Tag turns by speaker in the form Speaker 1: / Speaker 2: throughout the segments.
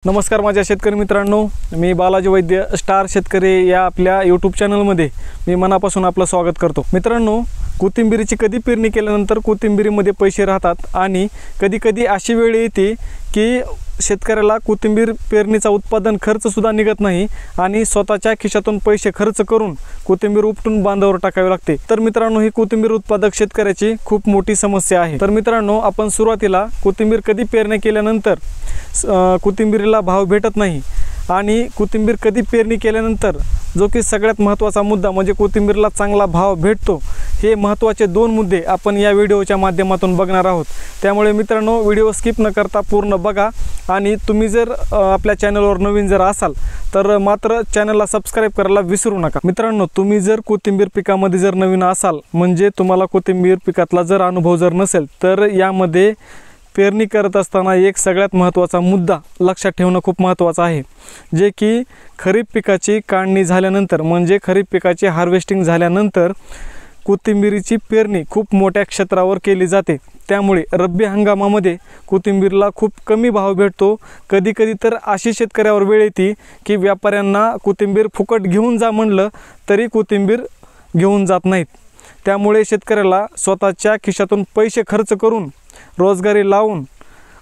Speaker 1: नमस्कार माझ्या शेतकरी मित्रांनो, मी बालाजी वैद्य स्टार शेतकरी या आपल्या यूट्यूब चॅनलमध्ये मी मनापासून आपलं स्वागत करतो। मित्रांनो, कोथिंबीरीची कधी पेरणी केल्यानंतर कोथिंबीरीमध्ये पैसे राहतात आणि कधी अशी वेळ येते की शेतकऱ्याला कोथिंबीर पेरणीचा उत्पादन खर्च सुद्धा निघत नाही आणि स्वतःच्या खिशातून पैसे खर्च करून कोथिंबीर उपटून बांधावर टाकावे लागते। तर मित्रांनो, ही कोथिंबीर उत्पादक शेतकऱ्याची खूप मोठी समस्या आहे। तर मित्रांनो, आपण सुरुवातीला कोथिंबीर कधी पेरणी केल्यानंतर कोथिंबीरीला भाव भेटत नाही आणि कोथिंबीर कधी पेरणी केल्यानंतर जो की सगळ्यात महत्त्वाचा मुद्दा म्हणजे कोथिंबीरला चांगला भाव भेटतो, हे महत्त्वाचे दोन मुद्दे आपण या व्हिडिओच्या माध्यमातून बघणार आहोत। त्यामुळे मित्रांनो, व्हिडिओ स्किप न करता पूर्ण बघा आणि तुम्ही जर आपल्या चॅनलवर नवीन जर असाल तर मात्र चॅनलला सबस्क्राईब करायला विसरू नका। मित्रांनो, तुम्ही जर कोथिंबीर पिकामध्ये जर नवीन असाल म्हणजे तुम्हाला कोथिंबीर पिकातला जर अनुभव जर नसेल तर यामध्ये पेरणी करत असताना एक सगळ्यात महत्त्वाचा मुद्दा लक्षात ठेवणं खूप महत्त्वाचं आहे, जे की खरीप पिकाची काढणी झाल्यानंतर म्हणजे खरीप पिकाची हार्वेस्टिंग झाल्यानंतर कोथिंबीरीची पेरणी खूप मोठ्या क्षेत्रावर केली जाते। त्यामुळे रब्बी हंगामामध्ये कोथिंबीरला खूप कमी भाव भेटतो। कधी तर अशी शेतकऱ्यावर वेळ येते की व्यापाऱ्यांना कोथिंबीर फुकट घेऊन जा म्हणलं तरी कोथिंबीर घेऊन जात नाहीत। त्यामुळे शेतकऱ्याला स्वतःच्या खिशातून पैसे खर्च करून रोजगारी लावून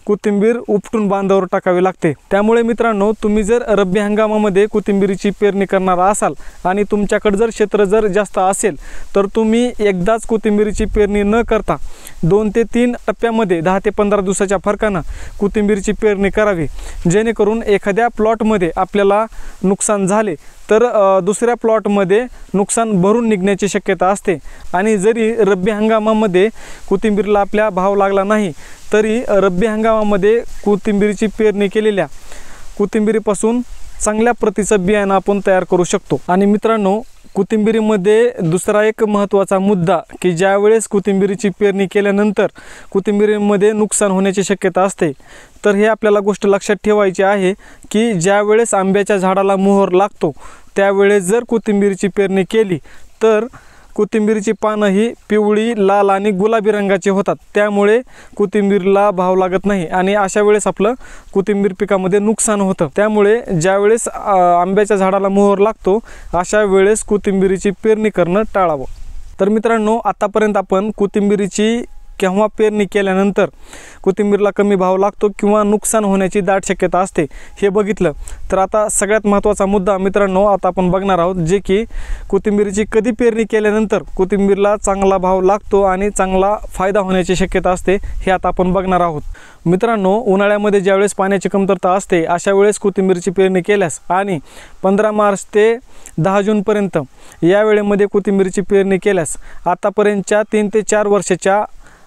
Speaker 1: कोथिंबीर उपटून बांधावर टाकावी लागते। त्यामुळे मित्रांनो, तुम्ही जर रब्बी हंगामामध्ये कोथिंबीरीची पेरणी करणार असाल आणि तुमच्याकडे जर क्षेत्र जर जास्त असेल तर तुम्ही एकदाच कोथिंबीरीची पेरणी न करता 2 ते 3 टप्प्यामध्ये 10 ते 15 दिवसाच्या फरकानं कोथिंबीरीची पेरणी करावी, जेणेकरून एखाद्या प्लॉटमध्ये आपल्याला नुकसान झाले तर दुसऱ्या प्लॉटमध्ये नुकसान भरून निघण्याची शक्यता असते। आणि जरी रब्बी हंगामामध्ये कोथिंबीरला आपल्या भाव लागला नाही तरी रब्बी हंगामामध्ये कोथिंबीरीची पेरणी केलेल्या कोथिंबीरीपासून चांगल्या प्रतीचं बियाणं आपण तयार करू शकतो। आणि मित्रांनो, कोथिंबीरीमध्ये दुसरा एक महत्त्वाचा मुद्दा की ज्यावेळेस कोथिंबीरीची पेरणी केल्यानंतर कोथिंबीरीमध्ये नुकसान होण्याची शक्यता असते, तर हे आपल्याला गोष्ट लक्षात ठेवायची आहे की ज्यावेळेस आंब्याच्या झाडाला मोहर लागतो त्यावेळेस जर कोथिंबीरीची पेरणी केली तर कोथिंबीरीची पानं ही पिवळी, लाल आणि गुलाबी रंगाचे होतात। त्यामुळे कोथिंबीरला भाव लागत नाही आणि अशा वेळेस आपलं कोथिंबीर पिकामध्ये नुकसान होतं। त्यामुळे ज्यावेळेस आंब्याच्या झाडाला मोहर लागतो अशा वेळेस कोथिंबीरीची पेरणी करणं टाळावं। तर मित्रांनो, आतापर्यंत आपण कोथिंबीरीची केव्हा पेरणी केल्यानंतर कोथिंबीरला कमी भाव लागतो किंवा नुकसान होण्याची दाट शक्यता असते हे बघितलं। तर आता सगळ्यात महत्त्वाचा मुद्दा मित्रांनो आता आपण बघणार आहोत, जे की कोथिंबीरीची कधी पेरणी केल्यानंतर कोथिंबीरला चांगला भाव लागतो आणि चांगला फायदा होण्याची शक्यता असते हे आता आपण बघणार आहोत। मित्रांनो, उन्हाळ्यामध्ये ज्यावेळेस पाण्याची कमतरता असते अशा वेळेस कोथिंबीरीची पेरणी केल्यास आणि 15 मार्च ते 10 जूनपर्यंत या वेळेमध्ये कोथिंबीरीची पेरणी केल्यास आतापर्यंतच्या 3 ते 4 वर्षाच्या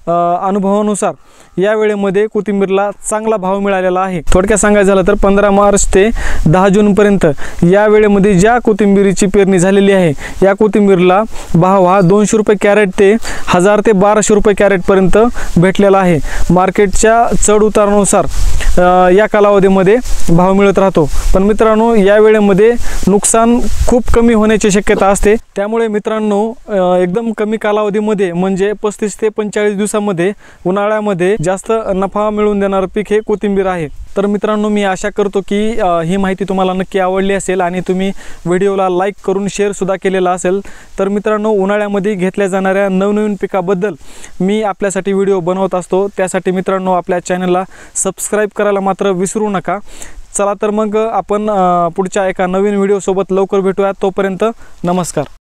Speaker 1: अनुभवानुसार या वेळेमध्ये कोथिंबीरला चांगला भाव मिळालेला आहे। थोडक्यात सांगायचं झालं तर 15 मार्च ते 10 जूनपर्यंत या वेळेमध्ये ज्या कोथिंबीरीची पेरणी झालेली आहे या कोथिंबीरला भाव हा 200 रुपये कॅरेट ते 1000 ते 1200 रुपये कॅरेटपर्यंत भेटलेला आहे। मार्केटच्या चढ उतारानुसार या कालावधीमध्ये भाव मिळत राहतो। पण मित्रांनो, या वेळेमध्ये नुकसान खूप कमी होण्याची शक्यता असते। त्यामुळे मित्रांनो, एकदम कमी कालावधीमध्ये म्हणजे 35 ते 45 दिवसामध्ये उन्हाळ्यामध्ये जास्त नफा मिळवून देणारं पीक हे कोथिंबीर आहे। तर मित्रांनो, मी आशा करतो की ही माहिती तुम्हाला नक्की आवडली असेल आणि तुम्ही व्हिडिओला लाईक करून शेअर सुद्धा केलेला असेल। तर मित्रांनो, उन्हाळ्यामध्ये घेतल्या जाणाऱ्या नवनवीन पिकाबद्दल मी आपल्यासाठी व्हिडिओ बनवत असतो। त्यासाठी मित्रांनो, आपल्या चॅनलला सबस्क्राईब करायला मात्र विसरू नका। चला तर मग आपण पुढच्या एका नवीन व्हिडिओसोबत लवकर भेटूया। तोपर्यंत नमस्कार।